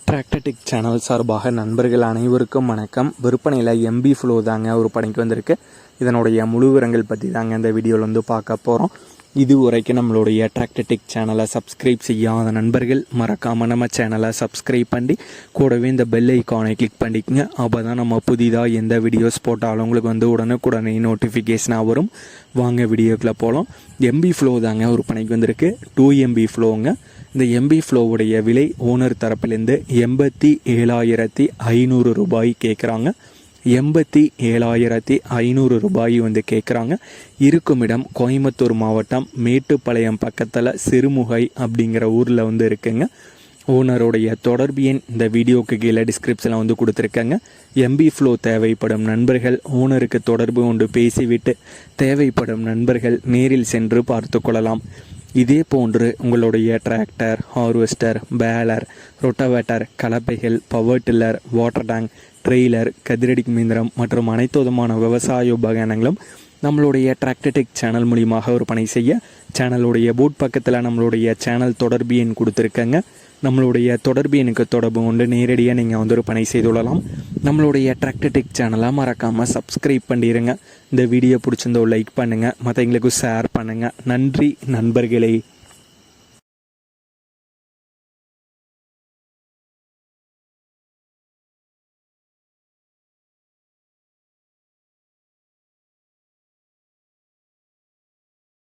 Tractor Tech channel சார்பாக நண்பர்கள் அனைவருக்கும் வணக்கம். விற்பனையில் எம்பி ஃப்ளோ தாங்க ஒரு பணிக்கு வந்திருக்கு. இதனுடைய முழு விவரங்கள் பற்றி தாங்க இந்த வீடியோவில் வந்து பார்க்க போகிறோம். இது வரைக்கும் நம்மளுடைய டிராக்டர்டெக் சேனலை சப்ஸ்கிரைப் செய்யாத நண்பர்கள் மறக்காமல் நம்ம சேனலை சப்ஸ்கிரைப் பண்ணி கூடவே இந்த பெல் ஐக்கானை கிளிக் பண்ணிக்கங்க. அப்போ தான் நம்ம புதிதாக எந்த வீடியோஸ் போட்டாலும் உங்களுக்கு வந்து உடனுக்குடனே நோட்டிஃபிகேஷனாக வரும். வாங்க வீடியோக்குள்ளே போகலாம். எம்பி ஃப்ளோ தாங்க ஒரு பணிக்கு வந்திருக்கு. 2 MB ஃப்ளோங்க. இந்த எம்பி ஃப்ளோவுடைய விலை ஓனர் தரப்பிலேருந்து 87,500 ரூபாய் கேட்குறாங்க. 87,500 ரூபாய் வந்து கேட்குறாங்க. இருக்கும் இடம் கோயம்புத்தூர் மாவட்டம் மேட்டுப்பாளையம் பக்கத்தில் சிறுமுகை அப்படிங்கிற ஊரில் வந்து இருக்குங்க. ஓனருடைய தொடர்பு எண் இந்த வீடியோக்கு கீழே டிஸ்கிரிப்ஷனில் வந்து கொடுத்துருக்கேங்க. எம்பி ஃப்ளோ தேவைப்படும் நண்பர்கள் ஓனருக்கு தொடர்பு கொண்டு பேசிவிட்டு தேவைப்படும் நண்பர்கள் நேரில் சென்று பார்த்து கொள்ளலாம். இதே போன்று உங்களுடைய டிராக்டர், ஹார்வெஸ்டர், பேலர், ரொட்டவேட்டர், கலப்பைகள், power tiller, water tank, trailer, கதிரடி இயந்திரம் மற்றும் அனைத்து விதமான விவசாய உபகரணங்களும் நம்மளுடைய டிராக்டர்டெக் சேனல் மூலியமாக ஒரு பணி செய்ய சேனலுடைய போட் பக்கத்தில் நம்மளுடைய சேனல் தொடர்பு எண் கொடுத்துருக்கங்க. நம்மளுடைய தொடர்பு எண்ணுக்கு தொடர்பு கொண்டு நேரடியாக நீங்கள் வந்து ஒரு பணி செய்து கொள்ளலாம். நம்மளுடைய டிராக்டர்டெக் சேனலை மறக்காமல் சப்ஸ்கிரைப் பண்ணிடுங்க. இந்த வீடியோ பிடிச்சிருந்தோ லைக் பண்ணுங்கள், மற்றவங்களுக்கு ஷேர் பண்ணுங்கள். நன்றி நண்பர்களே.